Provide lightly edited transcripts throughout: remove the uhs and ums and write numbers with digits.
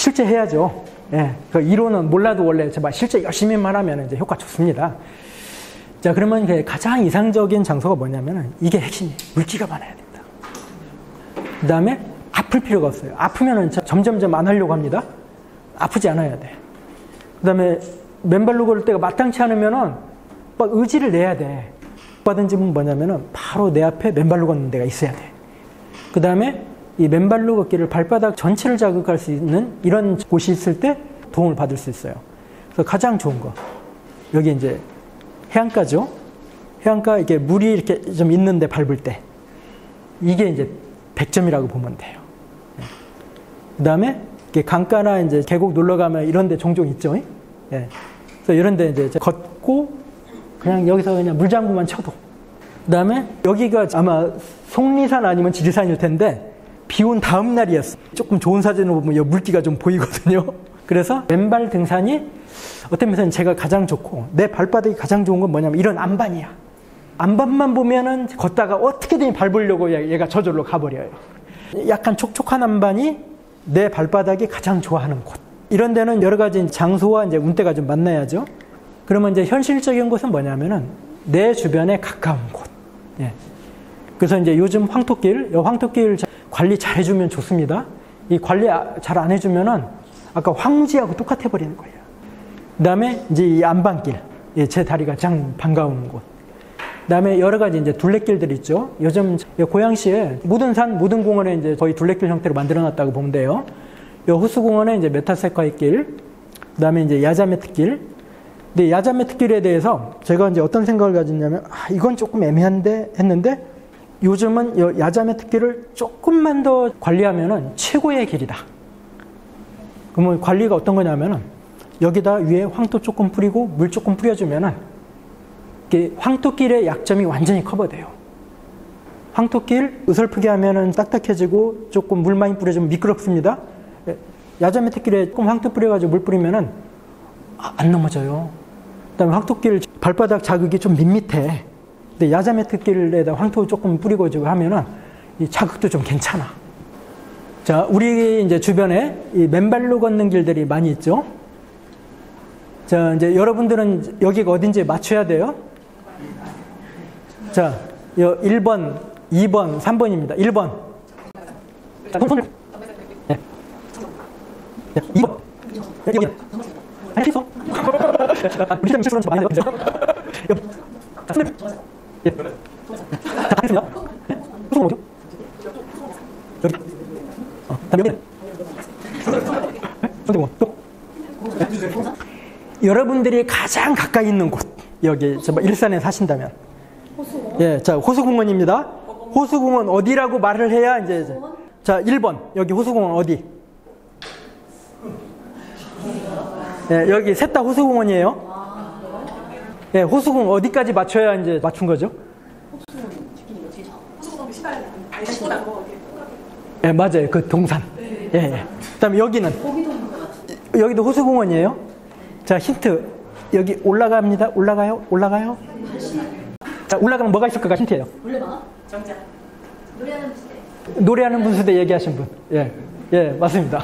실제 해야죠. 예, 그 이론은 몰라도 원래 정말 실제 열심히만 하면 이제 효과 좋습니다. 자, 그러면 가장 이상적인 장소가 뭐냐면은 이게 핵심이에요. 물기가 많아야 된다. 그 다음에 아플 필요가 없어요. 아프면은 점점점 안 하려고 합니다. 아프지 않아야 돼. 그 다음에 맨발로 걸을 때가 마땅치 않으면은 막 의지를 내야 돼. 받은 집은 뭐냐면은 바로 내 앞에 맨발로 걷는 데가 있어야 돼. 그 다음에 이 맨발로 걷기를 발바닥 전체를 자극할 수 있는 이런 곳이 있을 때 도움을 받을 수 있어요. 그래서 가장 좋은 거. 여기 이제 해안가죠. 해안가 이게 물이 이렇게 좀 있는데 밟을 때. 이게 이제 100점이라고 보면 돼요. 그 다음에 강가나 이제 계곡 놀러 가면 이런 데 종종 있죠. 예. 그래서 이런 데 이제 걷고 그냥 여기서 그냥 물장구만 쳐도. 그 다음에 여기가 아마 속리산 아니면 지리산일 텐데 비 온 다음 날이었어. 조금 좋은 사진으로 보면 물기가 좀 보이거든요. 그래서 맨발 등산이 어떤 면에서는 제가 가장 좋고 내 발바닥이 가장 좋은 건 뭐냐면 이런 안반이야. 안반만 보면은 걷다가 어떻게든 밟으려고 얘가 저절로 가버려요. 약간 촉촉한 안반이 내 발바닥이 가장 좋아하는 곳. 이런 데는 여러 가지 장소와 이제 운대가 좀 만나야죠. 그러면 이제 현실적인 곳은 뭐냐면은 내 주변에 가까운 곳. 예. 그래서 이제 요즘 황토길 관리 잘 해주면 좋습니다. 이 관리 잘 안 해주면은 아까 황지하고 똑같아 버리는 거예요. 그 다음에 이제 이 안반길. 예, 제 다리가 가장 반가운 곳. 그 다음에 여러 가지 이제 둘레길들 있죠. 요즘 고양시에 모든 산, 모든 공원에 이제 거의 둘레길 형태로 만들어 놨다고 보면 돼요. 이 호수공원에 이제 메타세콰이 길, 그 다음에 이제 야자매트길. 근데 야자매트길에 대해서 제가 이제 어떤 생각을 가졌냐면, 이건 조금 애매한데 했는데 요즘은 이 야자매트길을 조금만 더 관리하면은 최고의 길이다. 그러면 관리가 어떤 거냐면은 여기다 위에 황토 조금 뿌리고 물 조금 뿌려주면은 황토길의 약점이 완전히 커버돼요. 황토길 어설프게 하면은 딱딱해지고 조금 물 많이 뿌려주면 미끄럽습니다. 야자매트길에 조금 황토 뿌려가지고 물 뿌리면은 안 넘어져요. 그다음에 황토길 발바닥 자극이 좀 밋밋해. 근데 야자매트길에다 황토 조금 뿌리고 하면은 이 자극도 좀 괜찮아. 자, 우리 이제 주변에 이 맨발로 걷는 길들이 많이 있죠. 자, 이제 여러분들은 여기가 어딘지 맞춰야 돼요. 자, 1번, 2번, 3번입니다. 1번. 자, 손을. 네. 2번. 여기. 아니, 있어. 우리 좀 실수는 많이 해요. 자, 손을. 예. 자, 하겠습니다. 손을 어디요? 여기. 다음 여기. 손대고. 또. 여러분들이 가장 가까이 있는 곳. 여기, 일산에 사신다면. 호수공원? 예, 자, 호수공원입니다. 호수공원 어디라고 말을 해야 이제. 자, 1번. 여기 호수공원 어디? 예, 여기 셋 다 호수공원이에요. 예, 호수공원 어디까지 맞춰야 이제 맞춘 거죠? 예, 맞아요. 그 동산. 예, 예. 그 다음에 여기는? 여기도 호수공원이에요. 자, 힌트. 여기 올라갑니다. 올라가요? 올라가요? 자, 올라가면 뭐가 있을까가 힌트예요. 물레방아? 정자. 노래하는 분수대. 노래하는 분수대 얘기하신 분. 예, 예, 맞습니다.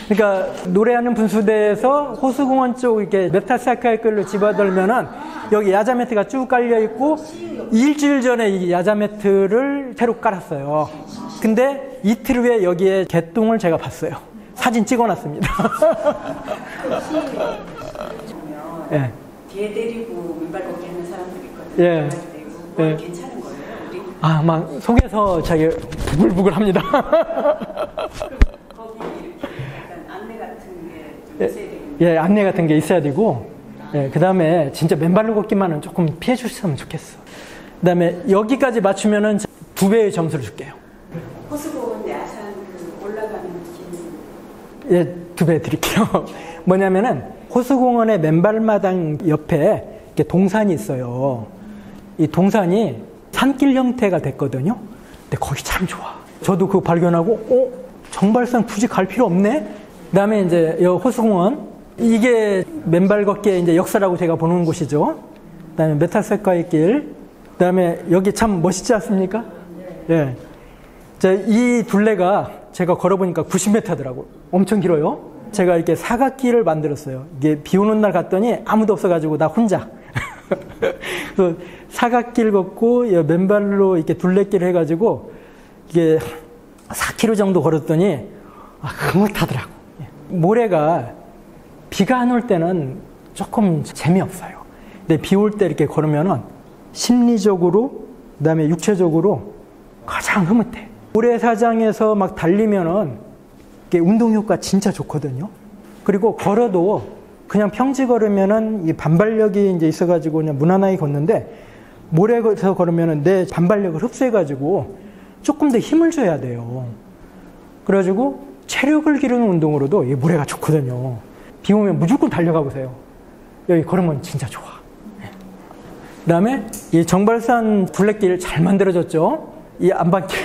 그러니까 노래하는 분수대에서 호수공원 쪽 이렇게 메타세콰이 길로 집어들면은 여기 야자매트가 쭉 깔려 있고 일주일 전에 이 야자매트를 새로 깔았어요. 근데 이틀 후에 여기에 개똥을 제가 봤어요. 사진 찍어놨습니다. 예. 뒤에 때리고 맨발 걷기 하는 사람들이 있거든요. 예. 예. 괜찮은 거예요, 우리? 막 속에서 자기 부글부글합니다. 거기 이렇게 약간 안내 같은 게 좀 있어야 되겠네요. 예, 안내 같은 게 있어야 되고, 예, 그 다음에 진짜 맨발로 걷기만은 조금 피해 주셨으면 좋겠어. 그 다음에 여기까지 맞추면은 2배의 점수를 줄게요. 호수공원 야산 올라가는 길. 예, 2배 드릴게요. 뭐냐면은 호수공원의 맨발마당 옆에 이렇게 동산이 있어요. 이 동산이 산길 형태가 됐거든요. 근데 거기 참 좋아. 저도 그거 발견하고, 정발산 굳이 갈 필요 없네? 그 다음에 이제 이 호수공원. 이게 맨발 걷기의 이제 역사라고 제가 보는 곳이죠. 그 다음에 메타세콰이 길. 그 다음에 여기 참 멋있지 않습니까? 예. 자, 이 둘레가 제가 걸어보니까 90m더라고요. 엄청 길어요. 제가 이렇게 사각기를 만들었어요. 이게 비 오는 날 갔더니 아무도 없어가지고 나 혼자. 그 사각기를 걷고 맨발로 이렇게 둘레길을 해가지고 이게 4km 정도 걸었더니 흐뭇하더라고. 모래가 비가 안 올 때는 조금 재미없어요. 근데 비 올 때 이렇게 걸으면은 심리적으로 그다음에 육체적으로 가장 흐뭇해. 모래사장에서 막 달리면은 이게 운동 효과 진짜 좋거든요. 그리고 걸어도 그냥 평지 걸으면은 이 반발력이 이제 있어가지고 그냥 무난하게 걷는데 모래에서 걸으면은 내 반발력을 흡수해가지고 조금 더 힘을 줘야 돼요. 그래가지고 체력을 기르는 운동으로도 이 모래가 좋거든요. 비 오면 무조건 달려가 보세요. 여기 걸으면 진짜 좋아. 그 다음에 이 정발산 둘레길 잘 만들어졌죠. 이 안반길.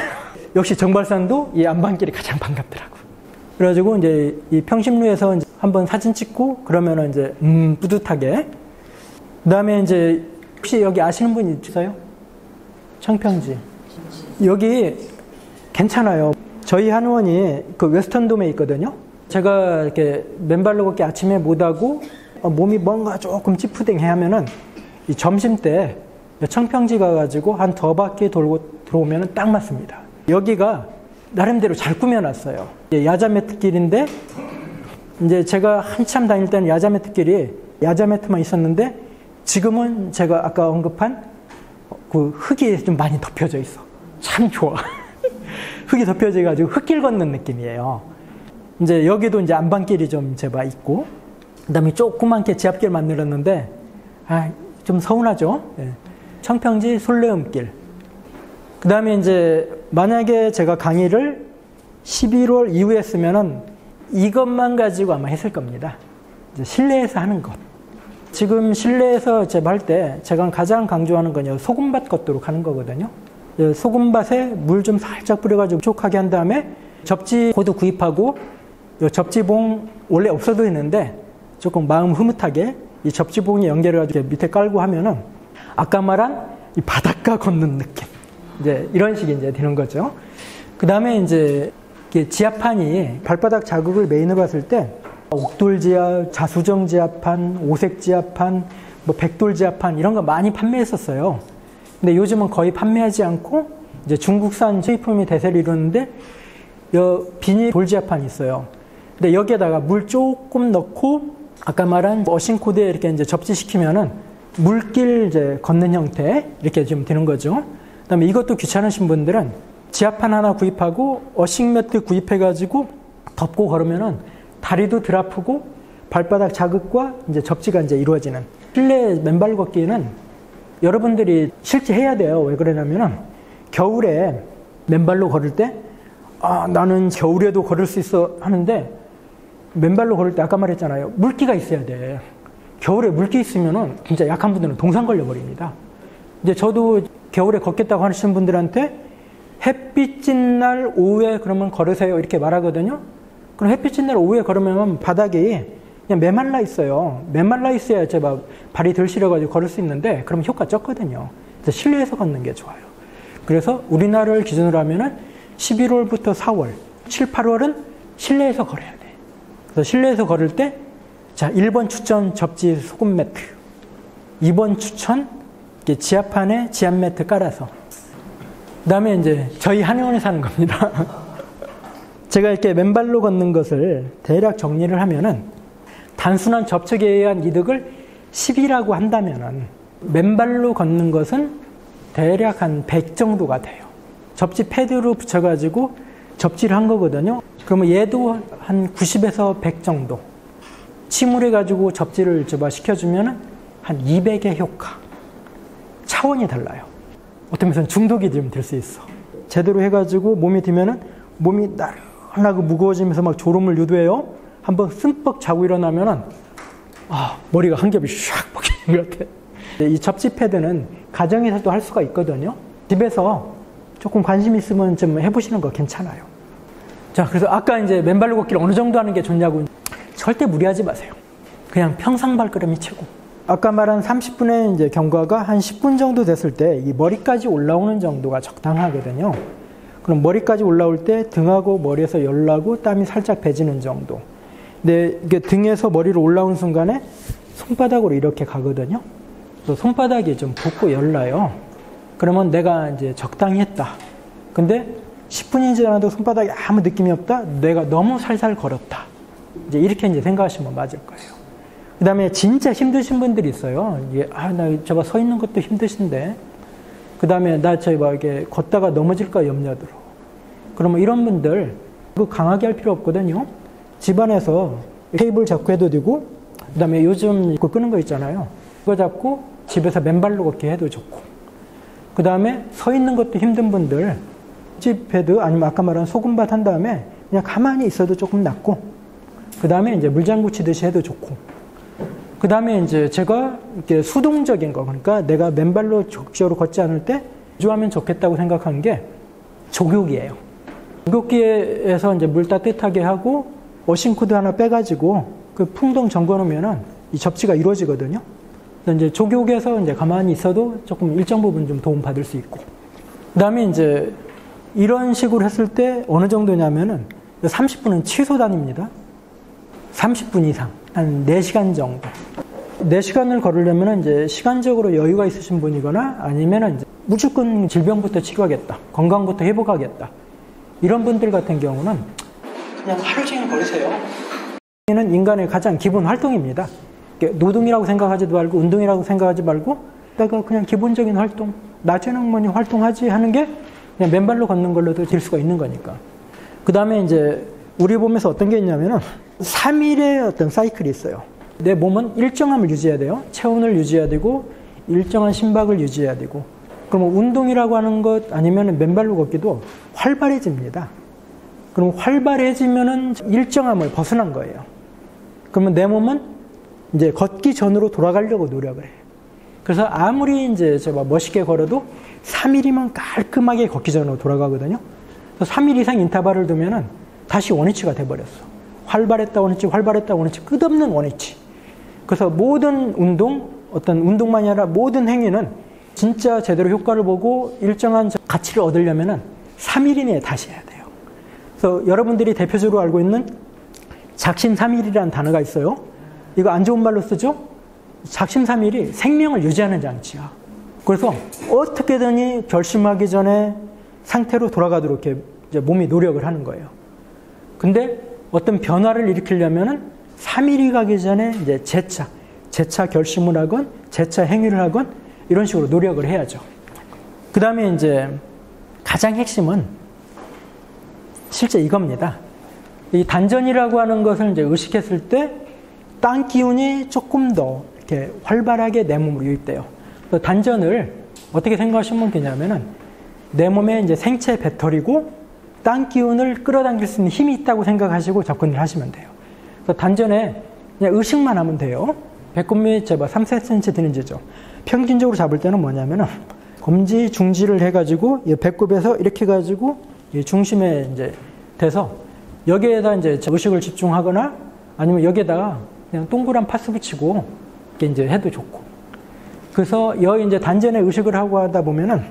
역시 정발산도 이 안반길이 가장 반갑더라고. 그래가지고 이제 이 평심루에서 이제 한번 사진 찍고 그러면은 이제 뿌듯하게. 그 다음에 이제 혹시 여기 아시는 분 있어요? 청평지. 여기 괜찮아요. 저희 한의원이 그 웨스턴돔에 있거든요. 제가 이렇게 맨발로 걷기 아침에 못하고 몸이 뭔가 조금 찌푸딩해 하면은 이 점심 때 청평지 가가지고 한 2바퀴 돌고 들어오면은 딱 맞습니다. 여기가 나름대로 잘 꾸며놨어요. 야자 매트길인데 이제 제가 한참 다닐 때는 야자 매트길이 야자 매트만 있었는데 지금은 제가 아까 언급한 그 흙이 좀 많이 덮여져 있어. 참 좋아. 흙이 덮여져 가지고 흙길 걷는 느낌이에요. 이제 여기도 이제 안반길이 좀 제발 있고, 그다음에 조그맣게 지압길 만들었는데, 좀 서운하죠. 예. 청평지 솔레음길. 그다음에 이제 만약에 제가 강의를 11월 이후에 했으면은 이것만 가지고 아마 했을 겁니다. 이제 실내에서 하는 것. 지금 실내에서 제가 할 때 제가 가장 강조하는 건요, 소금밭 걷도록 하는 거거든요. 소금밭에 물 좀 살짝 뿌려가지고 촉하게 한 다음에 접지 코드 구입하고 접지봉 원래 없어도 되는데 조금 마음 흐뭇하게 이 접지봉에 연결해가지고 밑에 깔고 하면은 아까 말한 이 바닷가 걷는 느낌. 이제 이런 식이 이제 되는 거죠. 그 다음에 이제 지압판이 발바닥 자극을 메인으로 봤을 때 옥돌지압, 자수정지압판, 오색지압판, 뭐 백돌지압판 이런 거 많이 판매했었어요. 근데 요즘은 거의 판매하지 않고 이제 중국산 수입품이 대세를 이루는데 비닐 돌지압판이 있어요. 근데 여기에다가 물 조금 넣고 아까 말한 어싱 코드에 이렇게 이제 접지시키면은 물길 이제 걷는 형태 이렇게 좀 되는 거죠. 그다음에 이것도 귀찮으신 분들은 지압판 하나 구입하고 어싱 매트 구입해가지고 덮고 걸으면은 다리도 덜 아프고 발바닥 자극과 이제 접지가 이제 이루어지는 실내 맨발 걷기는 여러분들이 실제 해야 돼요. 왜 그러냐면은 겨울에 맨발로 걸을 때 나는 겨울에도 걸을 수 있어 하는데 맨발로 걸을 때 아까 말했잖아요. 물기가 있어야 돼. 겨울에 물기 있으면은 진짜 약한 분들은 동상 걸려버립니다. 이제 저도 겨울에 걷겠다고 하시는 분들한테 햇빛 찐 날 오후에 그러면 걸으세요 이렇게 말하거든요. 그럼 햇빛 찐 날 오후에 걸으면 바닥이 그냥 메말라 있어요. 메말라 있어야 제가 발이 덜 시려가지고 걸을 수 있는데 그럼 효과 적거든요. 그래서 실내에서 걷는 게 좋아요. 그래서 우리나라를 기준으로 하면은 11월부터 4월, 7, 8월은 실내에서 걸어야 돼. 그래서 실내에서 걸을 때, 자, 1번 추천 접지 소금 매트. 2번 추천 지압판에 지압 매트 깔아서. 그 다음에 이제 저희 한의원에서 하는 겁니다. 제가 이렇게 맨발로 걷는 것을 대략 정리를 하면은 단순한 접촉에 의한 이득을 10이라고 한다면은 맨발로 걷는 것은 대략 한 100 정도가 돼요. 접지 패드로 붙여가지고 접지를 한 거거든요. 그러면 얘도 한 90에서 100 정도. 침울해가지고 접지를 시켜주면 한 200의 효과. 차원이 달라요. 어떤 면에서는 중독이 좀 될 수 있어. 제대로 해가지고 몸이 들면은 몸이 나른하고 무거워지면서 막 졸음을 유도해요. 한번 씀뻑 자고 일어나면은 머리가 한 겹이 샥 벗기는 것 같아. 이 접지 패드는 가정에서도 할 수가 있거든요. 집에서 조금 관심 있으면 좀 해보시는 거 괜찮아요. 자, 그래서 아까 이제 맨발로 걷기를 어느 정도 하는 게 좋냐고. 절대 무리하지 마세요. 그냥 평상 발걸음이 최고. 아까 말한 30분의 이제 경과가 한 10분 정도 됐을 때 이 머리까지 올라오는 정도가 적당하거든요. 그럼 머리까지 올라올 때 등하고 머리에서 열 나고 땀이 살짝 배지는 정도. 이게 등에서 머리로 올라온 순간에 손바닥으로 이렇게 가거든요. 그래서 손바닥이 좀 붓고 열나요. 그러면 내가 이제 적당히 했다. 근데 10분이 지나도 손바닥에 아무 느낌이 없다. 내가 너무 살살 걸었다. 이제 이렇게 이제 생각하시면 맞을 거예요. 그 다음에 진짜 힘드신 분들이 있어요. 이게, 나 저거 서 있는 것도 힘드신데. 그 다음에 나 저기 막 이렇게 걷다가 넘어질까 염려 들어. 그러면 이런 분들, 그거 강하게 할 필요 없거든요. 집안에서 테이블 잡고 해도 되고, 그 다음에 요즘 그거 끄는 거 있잖아요. 그거 잡고 집에서 맨발로 걷기 해도 좋고. 그 다음에 서 있는 것도 힘든 분들, 집 패드 아니면 아까 말한 소금밭 한 다음에 그냥 가만히 있어도 조금 낫고, 그 다음에 이제 물장구 치듯이 해도 좋고, 그 다음에 이제 제가 이렇게 수동적인 거, 그러니까 내가 맨발로 적극적으로 걷지 않을 때 조주하면 좋겠다고 생각한 게 족욕이에요. 족욕기에서 이제 물 따뜻하게 하고 워싱코드 하나 빼가지고 그 풍덩 잠궈 놓으면은 이 접지가 이루어지거든요. 그래서 이제 족욕에서 이제 가만히 있어도 조금 일정 부분 좀 도움 받을 수 있고. 그 다음에 이제 이런 식으로 했을 때 어느 정도냐면은 30분은 취소 단위입니다. 30분 이상. 한 4시간 정도. 4시간을 걸으려면 이제 시간적으로 여유가 있으신 분이거나 아니면 이제 무조건 질병부터 치료하겠다. 건강부터 회복하겠다. 이런 분들 같은 경우는 그냥 하루 종일 걸으세요. 는 인간의 가장 기본 활동입니다. 노동이라고 생각하지 말고 운동이라고 생각하지 말고 내가 그냥 기본적인 활동, 낮에는 뭐니 활동하지 하는 게 그냥 맨발로 걷는 걸로도 될 수가 있는 거니까. 그 다음에 이제 우리 몸에서 어떤 게 있냐면은 3일의 어떤 사이클이 있어요. 내 몸은 일정함을 유지해야 돼요. 체온을 유지해야 되고 일정한 심박을 유지해야 되고. 그러면 운동이라고 하는 것 아니면 맨발로 걷기도 활발해집니다. 그럼 활발해지면은 일정함을 벗어난 거예요. 그러면 내 몸은 이제 걷기 전으로 돌아가려고 노력을 해요. 그래서 아무리 이제 제가 멋있게 걸어도 3일이면 깔끔하게 걷기 전으로 돌아가거든요. 그래서 3일 이상 인터벌을 두면은 다시 원위치가 돼버렸어. 활발했다 원위치, 활발했다 원위치, 끝없는 원위치. 그래서 모든 운동, 어떤 운동만이 아니라 모든 행위는 진짜 제대로 효과를 보고 일정한 가치를 얻으려면은 3일 이내에 다시 해야 돼요. 그래서 여러분들이 대표적으로 알고 있는 작심삼일이라는 단어가 있어요. 이거 안 좋은 말로 쓰죠? 작심삼일이 생명을 유지하는 장치야. 그래서 어떻게든지 결심하기 전에 상태로 돌아가도록 이렇게 이제 몸이 노력을 하는 거예요. 근데 어떤 변화를 일으키려면은 3일이 가기 전에 이제 재차 결심을 하건, 재차 행위를 하건, 이런 식으로 노력을 해야죠. 그 다음에 이제 가장 핵심은 실제 이겁니다. 이 단전이라고 하는 것을 이제 의식했을 때 땅 기운이 조금 더 이렇게 활발하게 내 몸으로 유입돼요. 단전을 어떻게 생각하시면 되냐면은 내 몸에 이제 생체 배터리고 땅 기운을 끌어당길 수 있는 힘이 있다고 생각하시고 접근을 하시면 돼요. 그래서 단전에 그냥 의식만 하면 돼요. 배꼽이 제가 3cm 되는지죠. 평균적으로 잡을 때는 뭐냐면은 검지, 중지를 해가지고 배꼽에서 이렇게 해가지고 중심에 이제 돼서 여기에다 이제 의식을 집중하거나 아니면 여기에다가 그냥 동그란 파스 붙이고 이렇게 이제 해도 좋고. 그래서 여기 이제 단전에 의식을 하고 하다 보면은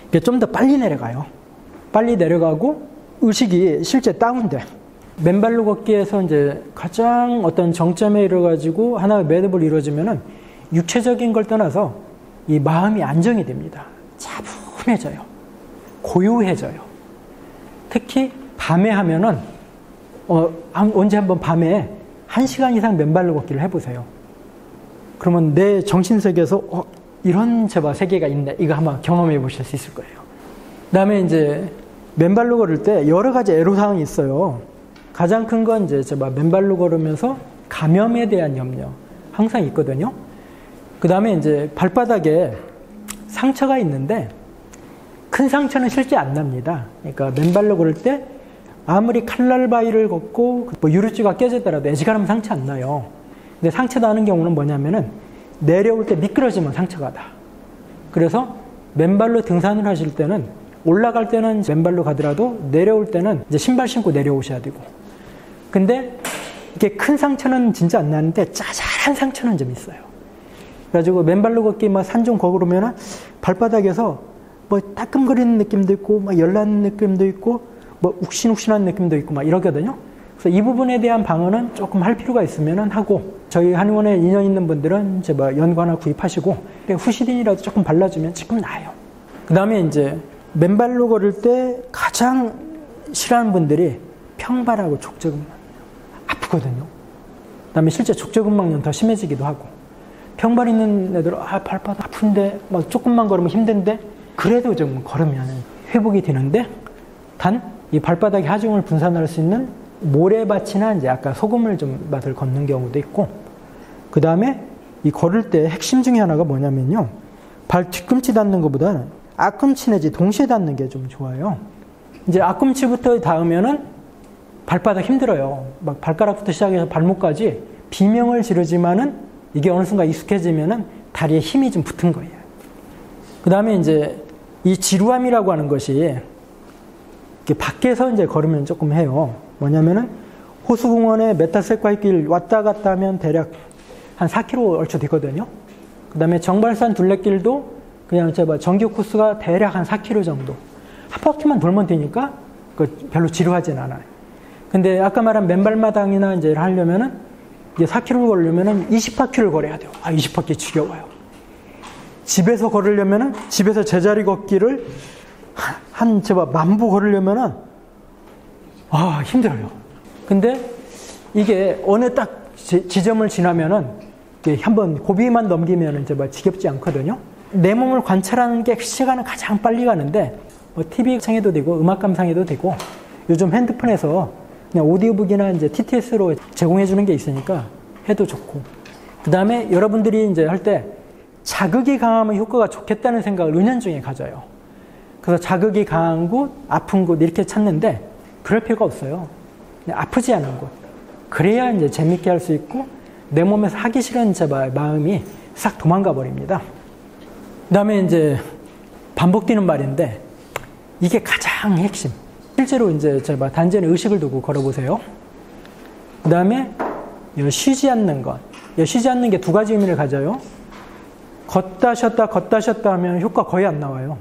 이게 좀 더 빨리 내려가요. 빨리 내려가고 의식이 실제 다운돼. 맨발로 걷기에서 이제 가장 어떤 정점에 이뤄가지고 하나의 매듭을 이루어지면은 육체적인 걸 떠나서 이 마음이 안정이 됩니다. 차분해져요. 고요해져요. 특히 밤에 하면은 언제 한번 밤에 1시간 이상 맨발로 걷기를 해보세요. 그러면 내 정신세계에서 이런 제가 세계가 있네. 이거 한번 경험해 보실 수 있을 거예요. 그 다음에 이제 맨발로 걸을 때 여러 가지 애로사항이 있어요. 가장 큰 건 이제 제가 맨발로 걸으면서 감염에 대한 염려 항상 있거든요. 그 다음에 이제 발바닥에 상처가 있는데 큰 상처는 실제 안 납니다. 그러니까 맨발로 걸을 때 아무리 칼날 바위를 걷고 뭐 유리줄가 깨졌더라도 애지간하면 상처 안 나요. 근데 상처 나는 경우는 뭐냐면은 내려올 때 미끄러지면 상처가 나. 그래서 맨발로 등산을 하실 때는 올라갈 때는 맨발로 가더라도 내려올 때는 이제 신발 신고 내려오셔야 되고. 근데 이게 큰 상처는 진짜 안 나는데 짜잘한 상처는 좀 있어요. 그래가지고 맨발로 걷기 막 산 좀 걸으면은 발바닥에서 뭐 따끔거리는 느낌도 있고 막 열나는 느낌도 있고 뭐 욱신욱신한 느낌도 있고 막 이러거든요. 그래서 이 부분에 대한 방어는 조금 할 필요가 있으면 하고, 저희 한의원에 인연 있는 분들은 이제 뭐 연고 하나 구입하시고, 후시딘이라도 조금 발라주면 조금 나아요. 그 다음에 이제 맨발로 걸을 때 가장 싫어하는 분들이 평발하고 족저근막. 아프거든요. 그 다음에 실제 족저근막은 더 심해지기도 하고, 평발 있는 애들은 발바닥 아픈데 막 조금만 걸으면 힘든데 그래도 좀 걸으면 회복이 되는데, 단 이 발바닥에 하중을 분산할 수 있는 모래밭이나 이제 아까 소금을 좀 맛을 걷는 경우도 있고, 그 다음에 이 걸을 때 핵심 중에 하나가 뭐냐면요, 발 뒤꿈치 닿는 것보다 앞꿈치 내지 동시에 닿는 게 좀 좋아요. 이제 앞꿈치부터 닿으면은 발바닥 힘들어요. 막 발가락부터 시작해서 발목까지 비명을 지르지만은 이게 어느 순간 익숙해지면은 다리에 힘이 좀 붙은 거예요. 그 다음에 이제 이 지루함이라고 하는 것이 이렇게 밖에서 이제 걸으면 조금 해요. 뭐냐면은 호수공원에 메타세콰이길 왔다 갔다 하면 대략 한 4km 얼추 되거든요. 그 다음에 정발산 둘레길도 그냥 정규 코스가 대략 한 4km 정도. 한 바퀴만 돌면 되니까 별로 지루하진 않아요. 근데 아까 말한 맨발마당이나 이제 하려면은 이게 4km를 걸으려면은 20바퀴를 걸어야 돼요. 20바퀴 지겨워요. 집에서 걸으려면은 집에서 제자리 걷기를 한 10,000보 걸으려면은 힘들어요. 근데 이게 어느 딱 지점을 지나면은 한번 고비만 넘기면은 이제 지겹지 않거든요. 내 몸을 관찰하는 게 시간은 가장 빨리 가는데, TV 창에도 되고 음악 감상에도 되고, 요즘 핸드폰에서 그냥 오디오북이나 이제 TTS로 제공해 주는 게 있으니까 해도 좋고, 그 다음에 여러분들이 이제 할 때 자극이 강하면 효과가 좋겠다는 생각을 은연중에 가져요. 그래서 자극이 강한 곳, 아픈 곳 이렇게 찾는데 그럴 필요가 없어요. 그냥 아프지 않은 곳. 그래야 이제 재밌게 할 수 있고 내 몸에서 하기 싫은 마음이 싹 도망가 버립니다. 그 다음에 이제 반복되는 말인데 이게 가장 핵심. 실제로 이제 단전에 의식을 두고 걸어보세요. 그 다음에 쉬지 않는 것. 쉬지 않는 게 2가지 의미를 가져요. 걷다 쉬었다 걷다 쉬었다 하면 효과 거의 안 나와요.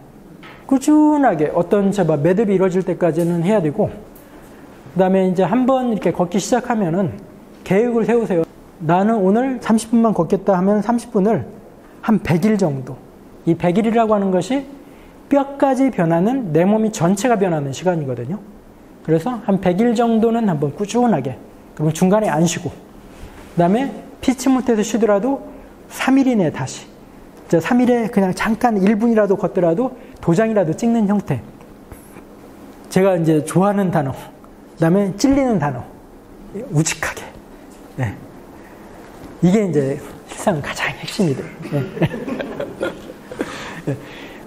꾸준하게 어떤 매듭이 이루어질 때까지는 해야 되고, 그 다음에 이제 한번 이렇게 걷기 시작하면은 계획을 세우세요. 나는 오늘 30분만 걷겠다 하면 30분을 한 100일 정도. 이 100일이라고 하는 것이 뼈까지 변하는, 내 몸이 전체가 변하는 시간이거든요. 그래서 한 100일 정도는 한번 꾸준하게, 그러면 중간에 안 쉬고, 그 다음에 피치 못해서 쉬더라도 3일 이내에 다시. 3일에 그냥 잠깐 1분이라도 걷더라도 도장이라도 찍는 형태. 제가 이제 좋아하는 단어, 그 다음에 찔리는 단어, 우직하게. 네. 이게 이제 실상 가장 핵심이 돼요. 네. 네.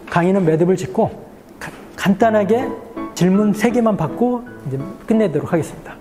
강의는 매듭을 짓고 간단하게 질문 3개만 받고 이제 끝내도록 하겠습니다.